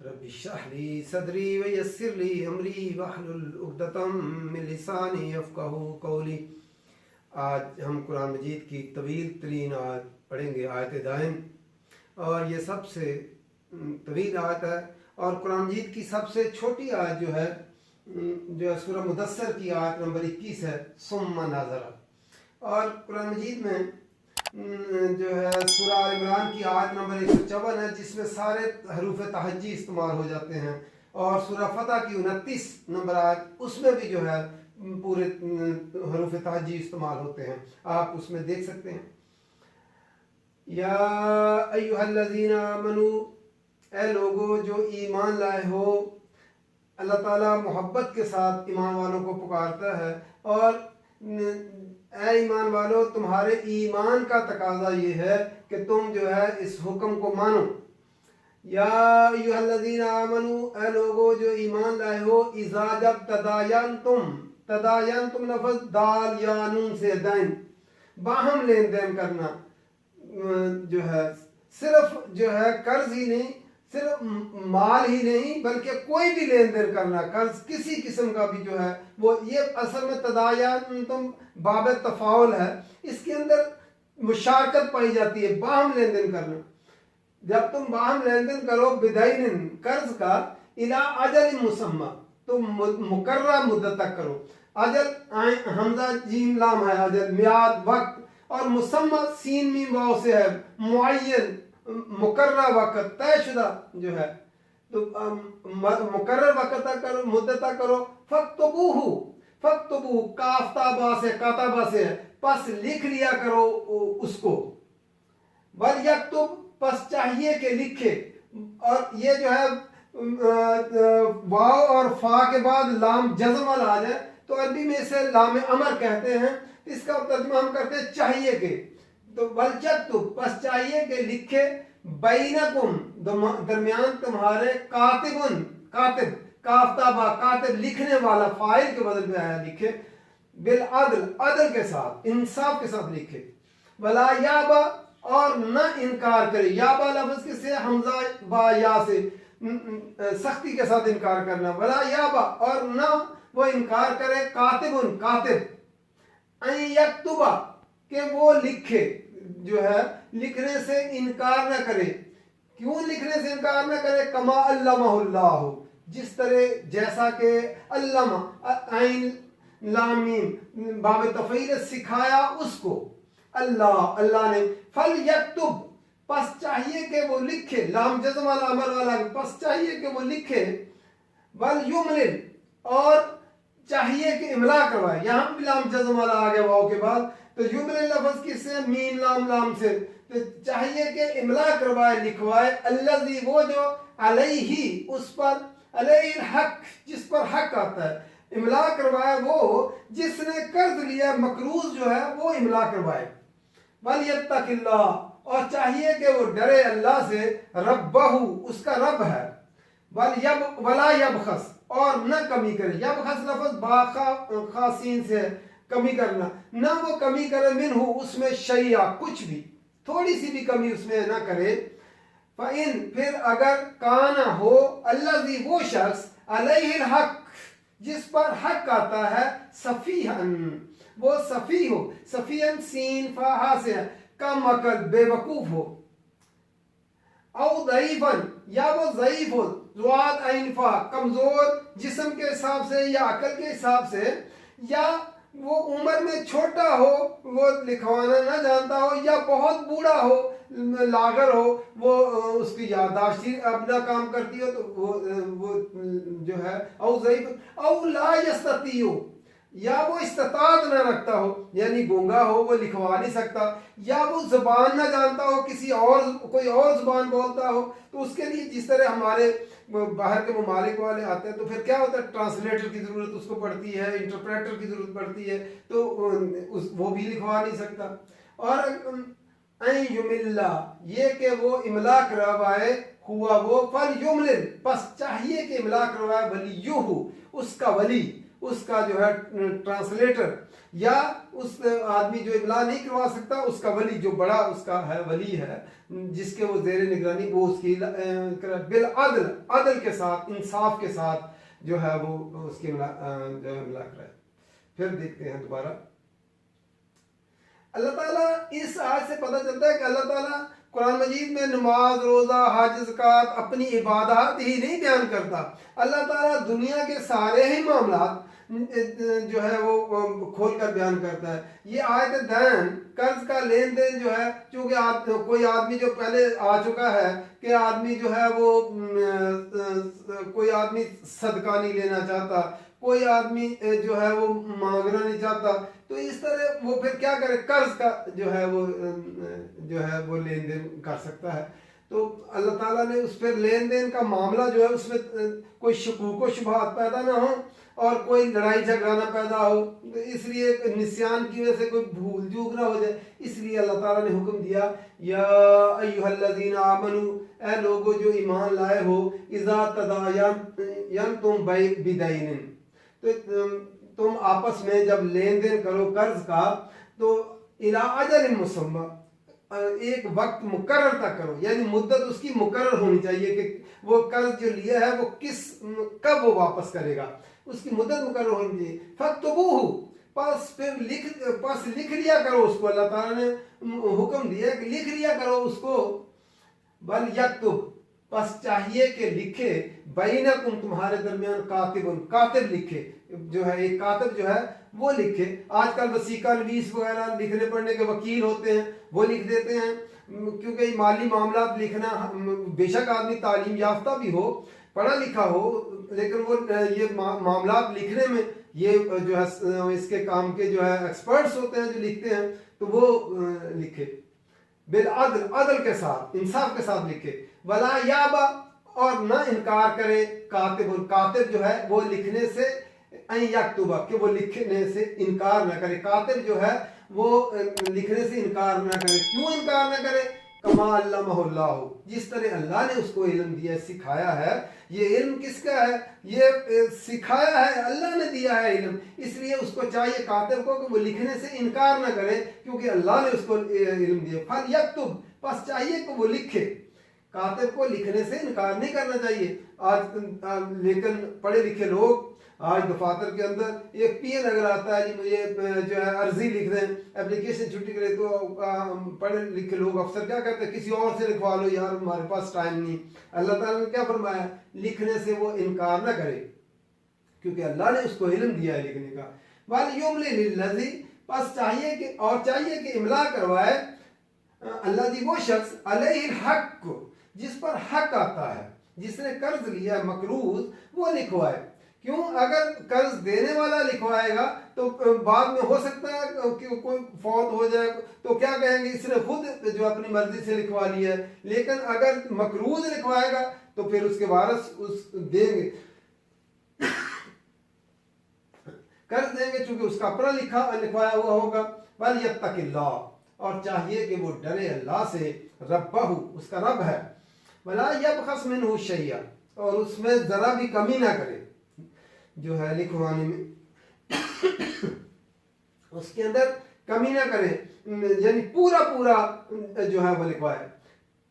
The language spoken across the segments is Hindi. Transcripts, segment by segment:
रब्बि इश्रह ली सदरी व यस्सिर ली अमरी वहलुल उक़दतम मिन लिसानी यफ़क़हू क़ौली। आज हम कुरान मजीद की तवील तरीन आयत पढ़ेंगे, आयत दाइन, और ये सबसे तवील आयत है और कुरान मजीद की सबसे छोटी आयत जो है सूरह मुदस्सर की आयत नंबर 21 है, सुम्मा नज़रा। और कुरान मजीद में जो है सूरह आल इमरान की आयत नंबर 154 है, जिसमें सारे हरूफ तहज्जी इस्तेमाल हो जाते हैं, और सूरह फतह की 29 नंबर आयत, उसमें भी जो है पूरे हरूफ तहज्जी इस्तेमाल होते हैं। आप उसमें देख सकते हैं, या अय्युहल्लज़ीना आमनू, ए लोगो जो ईमान लाए हो। अल्लाह ताला मोहब्बत के साथ ईमान वालों को पुकारता है, और ऐ ईमान वालों, तुम्हारे ईमान का तकाजा ये है कि तुम जो है इस हुक्म को मानो। या अय्युहल्लज़ीना आमनू, ए लोगो जो ईमान लाए हो, इज़ा जब तदायनतुम लफ्ज़ दाल या नून से दैन, बाहम लेन देन करना, जो है सिर्फ जो है कर्ज ही नहीं, सिर्फ माल ही नहीं, बल्कि कोई भी लेन देन करना, कर्ज किसी किस्म का भी जो है वो, ये असल में तदायनतुम बाब तफाउल है, इसके अंदर मुशारकत पाई जाती है, बाहम लेन देन करना। जब तुम बाहम लेन देन करो बिदैनिन, कर्ज का, इला अजल मुसम्मा, तुम मुकर्रर मुद्दत तक करो। अजल हमजा जीम लाम है, अजल मियाद वक्त, और मुसम्मा सीन मीम वाव से है, मुअय्यन मुकर्रर वक्त, तयशुदा जो है, तो मुकर्रर वक्त तक करो, मुद्दत तक करो। फक्तबूहु काफ्ताबा से, काताबा से है, पस लिख लिया करो उसको। वल यक्तुब, पस चाहिए कि लिखे, और ये जो है वाव और फा के बाद लाम जज़म वाला आ जाए तो अरबी में इसे लाम अमर कहते हैं। इसका तर्जुमा हम करते हैं चाहिए के, तो वल यक्तुब, पस चाहिए कि लिखे, बैनकुम, दरमियान तुम्हारे, कातिबुन, कातिब, काफ्ताबा, कातिब लिखने वाला, फाइल के बदल में आया लिखे, बिल अदल, अदल के साथ, इंसाफ के साथ लिखे। वला याबा, और न इनकार करे, याबा लफ्ज किससे, हमजा बा या से, सख्ती के साथ इनकार करना। वला याबा, और न वो इनकार करे, कातिबुन, कातिब, अन यक्तुबा, कि वो लिखे, जो है लिखने से इनकार न करे। क्यों लिखने से इनकार न करे, कमा अल्लमहुल्लाह, जिस तरह जैसा कि अल्लमा आइन लाम मीम बाब तफईल सिखाया उसको अल्लाह, अल्लाह ने। फल यक्तुब, पस चाहिए कि वो लिखे, लाम जज़म वाला अमर वाला, पस चाहिए कि वो लिखे। वल युमलिल, और चाहिए कि इमला करवाए, यहाँ भी लाम जज़म वाला आ गया वाव के बाद, तो युमलिल लफ्ज़ किससे, मीम लाम लाम से, तो चाहिए कि इमला करवाए, लिखवाए। अल्लज़ी, वो जो, अलैहि, उस पर, अलैहिल हक, जिस पर हक आता है, इमला करवाए वो जिसने कर्ज लिया, मकरूज जो है वो इमला करवाए। वल यत्तकिल्लाह, और चाहिए कि वो डरे अल्लाह से, रब्बहू, उसका रब है। वला यबखस, और न कमी करे, यबखस लफ्ज़ बाखा खासीन से कमी करना, न वो कमी करे, मिनहू, उसमें शैया, कुछ भी, थोड़ी सी भी कमी उसमें न करे। फ़इन, फिर अगर काना हो, अल्लज़ी, वो शख्स, अलैहिल हक, जिस पर हक आता है, सफ़ीहन, वो सफ़ी हो, सफ़ीहन सीन फाहा से है, कम अकल, बेवकूफ हो। औ ज़ईफ़न, या वो ज़ईफ़ हो, ज़ुआत ऐन फा, कमज़ोर जिस्म के हिसाब से या अकल के हिसाब से, या वो उम्र में छोटा हो, वो लिखवाना ना जानता हो, या बहुत बूढ़ा हो, लागर हो, वो उसकी याददाश्त ही अब ना काम करती हो, तो वो जो है, औ ज़ईफ़ औ ला यस्ततियु, या वो इस्तात न रखता हो, यानी गूंगा हो, वो लिखवा नहीं सकता, या वो जुबान ना जानता हो, किसी और कोई और जुबान बोलता हो, तो उसके लिए जिस तरह हमारे बाहर के ममालिक वाले आते हैं तो फिर क्या होता है, ट्रांसलेटर की ज़रूरत उसको पड़ती है, इंटरप्रेटर की ज़रूरत पड़ती है, तो वो भी लिखवा नहीं सकता। और युमिल्ला, ये कि वो इमला करवाए, हुआ वो फल युमलिल, बस चाहिए कि इमला करवाए वलीयुहु, उसका वली, उसका जो है ट्रांसलेटर, या उस आदमी जो इमला नहीं करवा सकता उसका वली, जो बड़ा उसका है वली है जिसके वो जेर निगरानी, वो उसकी बिल अदल, अदल के साथ, इंसाफ के साथ जो है वो उसकी इमला कराए। फिर देखते हैं दोबारा, अल्लाह ताला इस आयत से पता चलता है कि अल्लाह ताला कुरान मजीद में नमाज, रोज़ा, हज, ज़कात अपनी इबादत ही नहीं बयान करता, अल्लाह ताला दुनिया के सारे ही मामलात जो है वो खोल कर बयान करता है। ये आयत दैन, कर्ज का लेन देन जो है, चूँकि कोई आदमी जो पहले आ चुका है कि आदमी जो है वो कोई आदमी सदका नहीं लेना चाहता, कोई आदमी जो है वो मांगना नहीं चाहता, तो इस तरह वो फिर क्या करे, कर्ज का जो है वो लेन देन कर सकता है। तो अल्लाह ताला ने उस पर लेन देन का मामला जो है उसमें कोई शकूक व शुबहात पैदा ना हो और कोई लड़ाई झगड़ा ना पैदा हो, तो इसलिए निस्यान की वजह से कोई भूल चूक ना हो जाए, इसलिए अल्लाह ताला ने हुक्म दिया, या अय्युहल्लज़ीना आमनू, ए लोगो जो ईमान लाए हो, इज़ा तदायनतुम बिदैनिन, तो तुम आपस में जब लेन देन करो कर्ज का, तो इला अजल मुसम्मा, एक वक्त मुकर्रर तक करो, यानी मुद्दत उसकी मुकर्रर होनी चाहिए कि वो कर्ज जो लिया है वो कब वो वापस करेगा, उसकी मुद्दत मुकर्रर होनी चाहिए। फक्तबूहु, बस लिख लिया करो उसको, अल्लाह ताला ने हुक्म दिया कि लिख लिया करो उसको। बल यक्तुब, बस चाहिए कि लिखे, बैनकुम, तुम्हारे दरमियान, कातिबुन, कातिब लिखे, जो है एक कातिब जो है वो लिखे। आजकल वसीका नवीस वगैरह लिखने पढ़ने के वकील होते हैं, वो लिख देते हैं, क्योंकि माली मामला लिखना, बेशक आदमी तालीम याफ्ता भी हो, पढ़ा लिखा हो, लेकिन वो ये मामला लिखने में ये जो है इसके काम के जो है एक्सपर्ट्स होते हैं जो लिखते हैं, तो वो लिखे बिल अदल, अदल के साथ, इंसाफ के साथ लिखे। वला याबा, और न इनकार करे, कातिब, कातिब जो है वो लिखने से, अन यक्तुबा, कि वो लिखने से इनकार न करे, कातिब जो है वो लिखने से इनकार न करे। क्यों इनकार न करे? कमा अल्लमहुल्लाहु, जिस तरह अल्लाह ने उसको इल्म दिया, सिखाया है। ये इल्म किसका है? ये सिखाया है, अल्लाह ने दिया है इल्म, इसलिए उसको चाहिए कातिब को कि वो लिखने से इनकार न करे, क्योंकि अल्लाह ने उसको इल्म दिया। फल यक्तुब, बस चाहिए कि वो लिखे, कातिब को लिखने से इनकार नहीं करना चाहिए। आज लेकिन पढ़े लिखे लोग, आज दफातर के अंदर एक पीएन अगर आता है, जी मुझे जो है अर्जी लिख दें, एप्लीकेशन छुट्टी करे, तो पढ़े लिखे लोग अफसर क्या कहते हैं, किसी और से लिखवा लो यार, हमारे पास टाइम नहीं। अल्लाह ताला ने क्या फरमाया? लिखने से वो इनकार ना करे, क्योंकि अल्लाह ने उसको इल्म दिया है लिखने का। वाल युमलिल्लज़ी, बस चाहिए कि, और चाहिए कि इमला करवाए, अल्लाह जी वो शख्स, अलैहिल हक, जिस पर हक आता है, जिसने कर्ज लिया मकरूज, वो लिखवाए। क्यों? अगर कर्ज देने वाला लिखवाएगा तो बाद में हो सकता है कि कोई फौत हो जाए, तो क्या कहेंगे, इसने खुद जो अपनी मर्जी से लिखवा लिया है। लेकिन अगर मकरूज लिखवाएगा तो फिर उसके वारिस उस देंगे, कर्ज देंगे, चूंकि उसका अपना लिखवाया हुआ होगा। वल यत्तकिल्लाह, और चाहिए कि वो डरे अल्लाह से, रब्बहु, उसका रब है। वला यबखस मिन्हु शैया, और उसमें जरा भी कमी ना करे, जो है लिखवाने में उसके अंदर कमी ना करे, यानी पूरा पूरा जो है वो लिखवाए।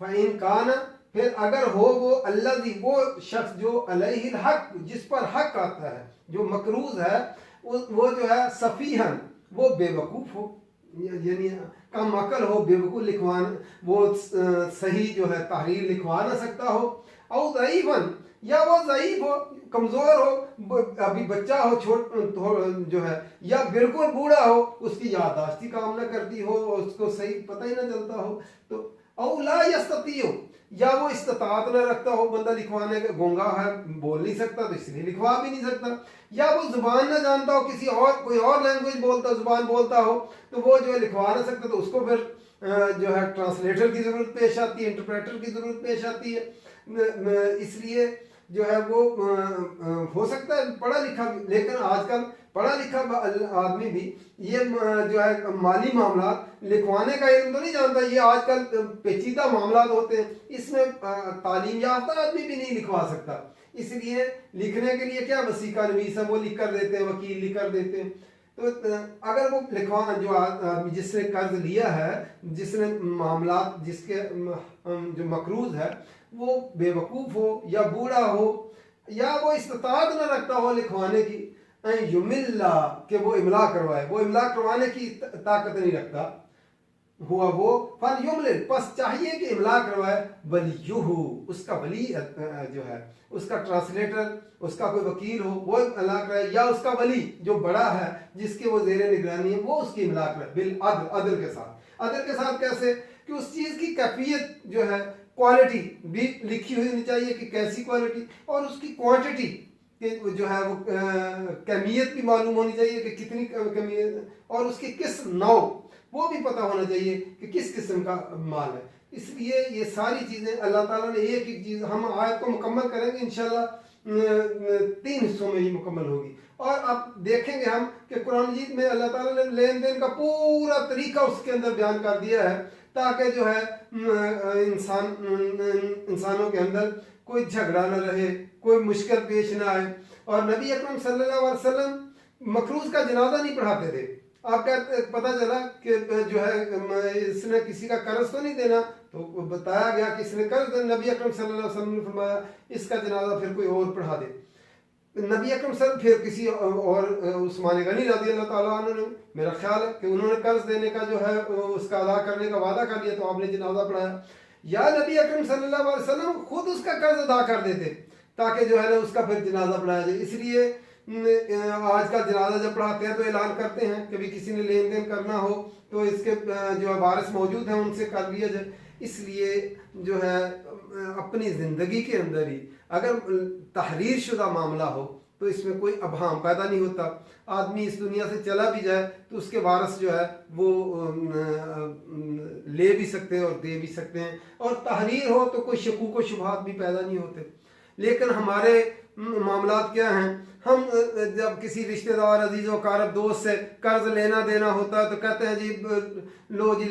फ़इन कान, फिर अगर हो वो अल्लज़ी, वो शख्स जो अलैहिल हक, जिस पर हक आता है, जो मकरूज है, वो जो है सफ़ीहन, वो बेवकूफ़ हो, यानी कम अकल हो, बेवकूफ़ लिखवाना, वो सही जो है तहरीर लिखवा ना सकता हो। और ज़ईफ़न, या वो ज़ईफ़ हो, कमज़ोर हो, अभी बच्चा हो, जो है, या बिल्कुल बूढ़ा हो, उसकी याददाश्त ही काम ना करती हो, उसको सही पता ही ना चलता हो। तो औला यस्ततियो, या वो इस्तात न रखता हो, बंदा लिखवाने का गूंगा है, बोल नहीं सकता, तो इसलिए लिखवा भी नहीं सकता। या वो जुबान ना जानता हो, किसी और कोई और लैंग्वेज बोलता, जुबान बोलता हो, तो वो जो है लिखवा ना सकता, तो उसको फिर जो है ट्रांसलेटर की ज़रूरत पेश आती है, इंटरप्रेटर की ज़रूरत पेश आती है। इसलिए जो है वो हो सकता है पढ़ा लिखा भी, लेकिन आजकल पढ़ा लिखा आदमी भी ये जो है माली मामला लिखवाने का इल्म तो नहीं जानता। ये आजकल पेचीदा मामला होते हैं, इसमें तालीम याफ्ता आदमी भी नहीं लिखवा सकता। इसलिए लिखने के लिए क्या वसीका नवीस है वो लिख कर देते हैं, वकील लिख कर देते हैं। तो अगर वो लिखवा जो आदमी जिसने कर्ज लिया है, जिसने मामला जिसके जो मकरूज है वो बेवकूफ़ हो या बूढ़ा हो या वो इस्तात न रखता हो लिखवाने की, युमिल्ला कि वो इमला करवाए, वो इमला करवाने की ताकत नहीं रखता हुआ वो फल युमलिल, बस चाहिए कि इमला करवाए वलीयुहु, उसका वली जो है उसका ट्रांसलेटर, उसका कोई वकील हो वो इमला कराए, या उसका वली जो बड़ा है जिसके वो जेर निगरानी है वो उसकी इमला कराए बिल अदल, अदल के साथ। अदल के साथ कैसे कि उस चीज़ की कैफियत जो है क्वालिटी भी लिखी हुई होनी चाहिए कि कैसी क्वालिटी, और उसकी क्वांटिटी जो है वो कमियत भी मालूम होनी चाहिए कि कितनी कमियत, और उसकी किस नौ वो भी पता होना चाहिए कि किस किस्म का माल है। इसलिए ये सारी चीज़ें अल्लाह ताला ने एक एक चीज़, हम आयत को मुकम्मल करेंगे इंशाल्लाह 3 हिस्सों में ही मुकम्मल होगी। और अब देखेंगे हम कि कुरान मजीद में अल्लाह ताला ने लेन देन का पूरा तरीका उसके अंदर बयान कर दिया है, ताकि जो है इंसानों के अंदर कोई झगड़ा न रहे, कोई मुश्किल पेश ना आए। और नबी अकरम सल्लल्लाहु अलैहि वसल्लम मकरूज का जनाजा नहीं पढ़ाते थे। आपका पता चला कि जो है इसने किसी का कर्ज तो नहीं देना, तो बताया गया कि इसने कर्ज, नबी अकरम सल्लल्लाहु अलैहि वसल्लम ने फरमाया इसका जनाजा फिर कोई और पढ़ा दे। नबी अकरम सल्लल्लाहु फिर किसी और उस्मान गनी रज़ी अल्लाह ताला अन्हु ने, मेरा ख्याल है कि उन्होंने कर्ज देने का जो है उसका अदा करने का वादा कर लिया, तो आपने जनाजा पढ़ाया। या नबी अकरम सल्लल्लाहु अलैहि वसल्लम खुद उसका कर्ज अदा कर देते ताकि जो है ना उसका फिर जनाजा पढ़ाया जाए। इसलिए आज का जनाजा जब पढ़ाते हैं तो ऐलान करते हैं कि भी किसी ने लेन देन करना हो तो इसके जो वारिस मौजूद हैं उनसे कर लिया जाए। इसलिए जो है अपनी ज़िंदगी के अंदर ही अगर तहरीर शुदा मामला हो तो इसमें कोई अभाम पैदा नहीं होता। आदमी इस दुनिया से चला भी जाए तो उसके वारिस जो है वो ले भी सकते हैं और दे भी सकते हैं, और तहरीर हो तो कोई शकूक व शुबहात भी पैदा नहीं होते। लेकिन हमारे मामलात क्या हैं, हम जब किसी रिश्तेदार अजीज़ व कारब दोस्त से कर्ज लेना देना होता है तो कहते हैं जी लो जी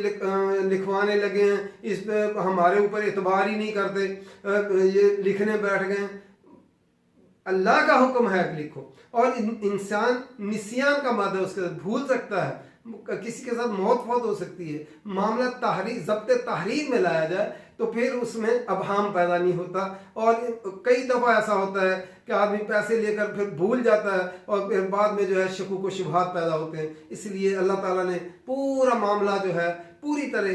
लिखवाने लगे हैं, इस पे हमारे ऊपर एतबार ही नहीं करते, ये लिखने बैठ गए। अल्लाह का हुक्म है कि लिखो, और इंसान निस्यान का मादा उसके साथ भूल सकता है, किसी के साथ मौत फौत हो सकती है। मामला तहरीर ज़ब्त तहरीर में लाया जाए तो फिर उसमें अभाम पैदा नहीं होता। और कई दफ़ा ऐसा होता है कि आदमी पैसे लेकर फिर भूल जाता है और फिर बाद में जो है शकूक व शुबहात पैदा होते हैं। इसलिए अल्लाह ताला ने पूरा मामला जो है पूरी तरह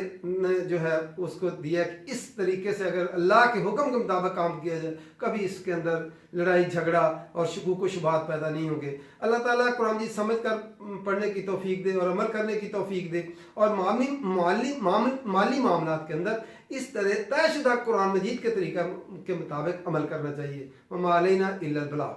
जो है उसको दिया कि इस तरीके से अगर अल्लाह के हुक्म के मुताबिक काम किया जाए कभी इसके अंदर लड़ाई झगड़ा और शकूक व शुबहात पैदा नहीं होंगे। अल्लाह ताला कुरान जी समझ कर पढ़ने की तौफीक दे और अमल करने की तौफीक दे, और माली मामलात के अंदर इस तरह तयशुदा कुरान मजीद के तरीका के मुताबिक अमल करना चाहिए। वमा अलैना इल्लल बलाग।